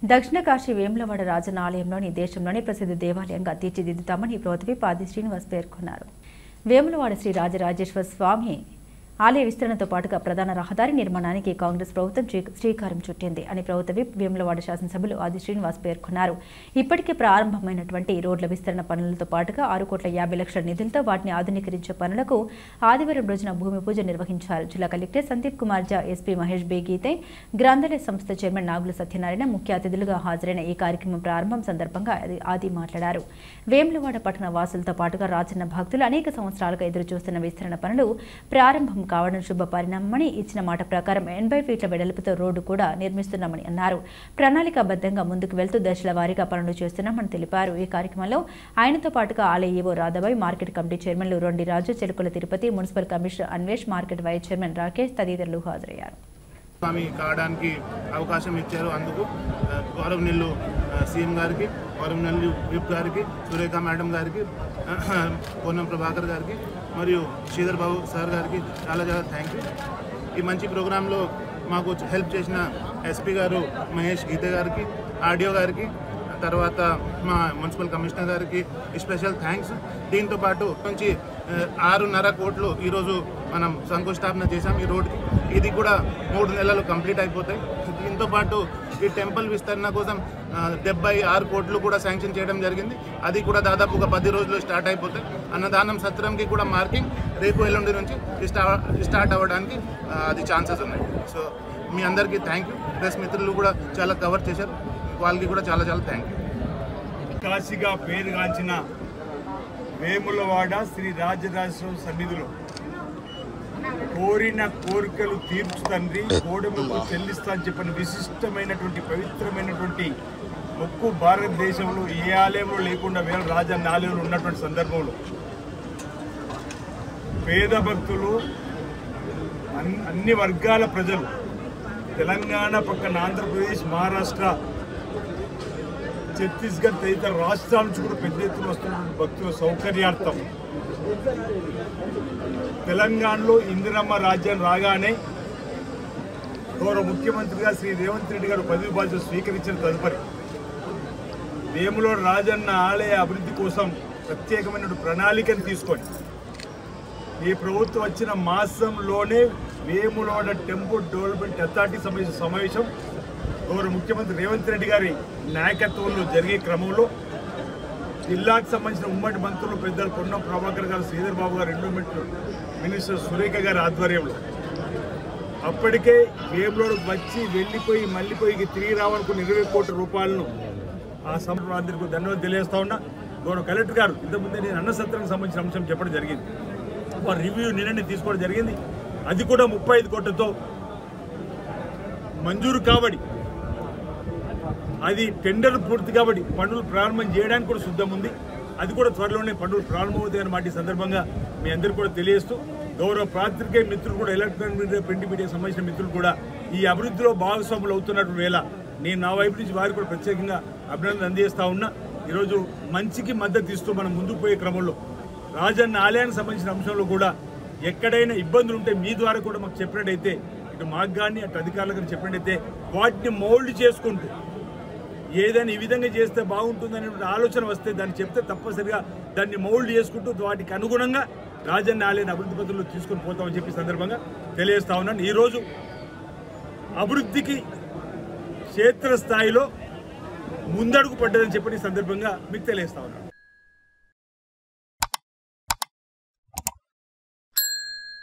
దక్షిణ కాశీ వేములవాడ రాజన్న ఆలయంలోని దేశంలోని ప్రసిద్ధ దేవాలయంగా తీర్చిదిద్దుతామని ప్రభుత్వ విప్ ఆది శ్రీనివాస్ పేర్కొన్నారు. వేములవాడ శ్రీ రాజరాజేశ్వర స్వామి ఆలయ విస్తరణతో పాటుగా ప్రధాన రహదారి నిర్మాణానికి కాంగ్రెస్ ప్రభుత్వం శ్రీకారం చుట్టింది అని ప్రభుత్వ విప్ వేములవాడ శాసనసభ్యులు ఆది శ్రీనివాస్ పేర్కొన్నారు. ఇప్పటికే ప్రారంభమైనటువంటి రోడ్ల విస్తరణ పనులతో పాటుగా 6,50,00,000 నిధులతో వాటిని ఆధునీకరించే పనులకు ఆదివారం రోజున భూమి పూజ నిర్వహించారు. జిల్లా కలెక్టర్ సందీప్ కుమార్ జా, ఎస్పీ మహేష్ బేగీతే, గ్రంథాలయ సంస్థ చైర్మన్ నాగుల సత్యనారాయణ ముఖ్య అతిథులుగా హాజరైన ఈ కార్యక్రమం ప్రారంభం సందర్భంగా ఆది మాట్లాడారు. వేములవాడ పట్టణ వాసులతో పాటుగా రాజన్న భక్తులు అనేక సంవత్సరాలుగా ఎదురుచూస్తున్న విస్తరణ పనులు ప్రారంభం కావడం శుభ పరిణామమని, ఇచ్చిన మాట ప్రకారం 80 ఫీట్ల వెడల్పుతో రోడ్డు కూడా నిర్మిస్తున్నామని అన్నారు. ప్రణాళికాబద్ధంగా ముందుకు వెళ్తూ దశల వారీగా పనులు చేస్తున్నామని తెలిపారు. ఈ కార్యక్రమంలో ఆయనతో పాటుగా ఆలయ ఈవో రాధాబాయ్, మార్కెట్ కమిటీ చైర్మన్లు Rondi Raju, Chelukula Tirupati, municipal commissioner Anvesh, market vice chairman Rakesh తదితరులు హాజరయ్యారు. స్వామి కావడానికి అవకాశం ఇచ్చారు. అందుకు గౌరవనీయులు సీఎం గారికి, గౌరవనీయులు విప్ గారికి, సురేఖ మేడం గారికి, పొన్నం ప్రభాకర్ గారికి మరియు శ్రీధర్ బాబు సార్ గారికి చాలా చాలా థ్యాంక్ యూ. ఈ మంచి ప్రోగ్రాంలో మాకు హెల్ప్ చేసిన ఎస్పీ గారు మహేష్ గీతే గారికి, ఆర్డీఓ గారికి, తర్వాత మా మున్సిపల్ కమిషనర్ గారికి స్పెషల్ థ్యాంక్స్. దీంతో పాటు నుంచి 6.5 కోట్లు ఈరోజు మనం శంకుస్థాపన చేశాం ఈ రోడ్కి. ఇది కూడా 3 నెలలు కంప్లీట్ అయిపోతాయి. దీంతో పాటు ఈ టెంపుల్ విస్తరణ కోసం 76 కోట్లు కూడా శాంక్షన్ చేయడం జరిగింది. అది కూడా దాదాపు ఒక 10 రోజులు స్టార్ట్ అయిపోతాయి. అన్నదానం సత్రంకి కూడా మార్కింగ్ రేపు ఎల్లుండి నుంచి స్టార్ట్ అవ్వడానికి అది ఛాన్సెస్ ఉన్నాయి. సో మీ అందరికీ థ్యాంక్ యూ. ప్రెస్ మిత్రులు కూడా చాలా కవర్ చేశారు, వాళ్ళకి కూడా చాలా చాలా థ్యాంక్ యూ. కాశీగా పేరుగాంచిన వేములవాడ శ్రీ రాజరాజేశ్వర సన్నిధిలో కోరిన కోరికలు తీర్చు తండ్రి, కోడెముకు చెల్లిస్తా అని చెప్పిన విశిష్టమైనటువంటి పవిత్రమైనటువంటి మొక్కు భారతదేశంలో ఏ ఆలయంలో లేకుండా వేరే రాజన్న ఆలయంలో ఉన్నటువంటి సందర్భంలో పేద భక్తులు, అన్ని వర్గాల ప్రజలు, తెలంగాణ పక్కన ఆంధ్రప్రదేశ్, మహారాష్ట్ర, ఛత్తీస్గఢ్ తదితర రాష్ట్రాల నుంచి కూడా పెద్ద ఎత్తున వస్తున్న భక్తుల సౌకర్యార్థం తెలంగాణలో ఇందిరమ్మ రాజ్యం రాగానే గౌరవ ముఖ్యమంత్రిగా శ్రీ రేవంత్ రెడ్డి గారు పదవి బాధ్యతలు స్వీకరించిన తదుపరి వేములవాడ రాజన్న ఆలయ అభివృద్ధి కోసం ప్రత్యేకమైన ప్రణాళికను తీసుకొని ఈ ప్రభుత్వం వచ్చిన మాసంలోనే వేములవాడ టెంపుల్ డెవలప్మెంట్ అథారిటీ సమావేశం గౌరవ ముఖ్యమంత్రి రేవంత్ రెడ్డి గారి నాయకత్వంలో జరిగే క్రమంలో జిల్లాకు సంబంధించిన ఉమ్మడి మంత్రులు పెద్దలు పొన్నం ప్రభాకర్ గారు, శ్రీధర్ బాబు గారు, ఎండోమెంట్ మినిస్టర్ సురేఖ గారి ఆధ్వర్యంలో అప్పటికే వేములవాడకు వచ్చి వెళ్ళిపోయి మళ్ళీపోయి తిరిగి రావాలనుకున్న 20 కోట్ల రూపాయలను ఆ సంస్థలందరికీ ధన్యవాదాలు తెలియజేస్తా ఉన్నా. గౌరవ కలెక్టర్ గారు ఇంతకుముందే నేను అన్న సత్రానికి సంబంధించిన అంశం చెప్పడం జరిగింది. వారి రివ్యూ నిర్ణయం తీసుకోవడం జరిగింది. అది కూడా 35 కోట్లతో మంజూరు కాబడి, అది టెండర్ పూర్తి కాబట్టి పనులు ప్రారంభం చేయడానికి కూడా సిద్ధం ఉంది. అది కూడా త్వరలోనే పనులు ప్రారంభమవుతాయని మాట ఈ సందర్భంగా మీ అందరికీ కూడా తెలియజేస్తూ, గౌరవ పాత్రికేయ మిత్రులు కూడా, ఎలక్ట్రానిక్ మీడియా, ప్రింట్ మీడియాకి సంబంధించిన మిత్రులు కూడా ఈ అభివృద్ధిలో భాగస్వాములు అవుతున్నటువంటి వేళ నేను నా వైపు నుంచి వారికి కూడా ప్రత్యేకంగా అభినందన అందజేస్తా ఉన్నా. ఈరోజు మంచికి మద్దతు ఇస్తూ మనం ముందుకు పోయే క్రమంలో రాజన్న ఆలయానికి సంబంధించిన అంశంలో కూడా ఎక్కడైనా ఇబ్బందులు ఉంటే మీ ద్వారా కూడా మాకు చెప్పినట్టయితే, ఇటు మాకు కానీ అటు అధికారులకు చెప్పినట్టయితే వాటిని మౌల్డ్ చేసుకుంటూ ఏదైనా ఈ విధంగా చేస్తే బాగుంటుందనే ఆలోచన వస్తే దాన్ని చెప్తే తప్పనిసరిగా దాన్ని మౌల్డ్ చేసుకుంటూ వాటికి అనుగుణంగా రాజన్న ఆలయాన్ని అభివృద్ధి పద్ధతిలో తీసుకొని పోతామని చెప్పి సందర్భంగా తెలియజేస్తా ఉన్నాను. ఈరోజు అభివృద్ధికి క్షేత్రస్థాయిలో ముందడుగు పడ్డదని చెప్పిన సందర్భంగా మీకు తెలియజేస్తా ఉన్నాను.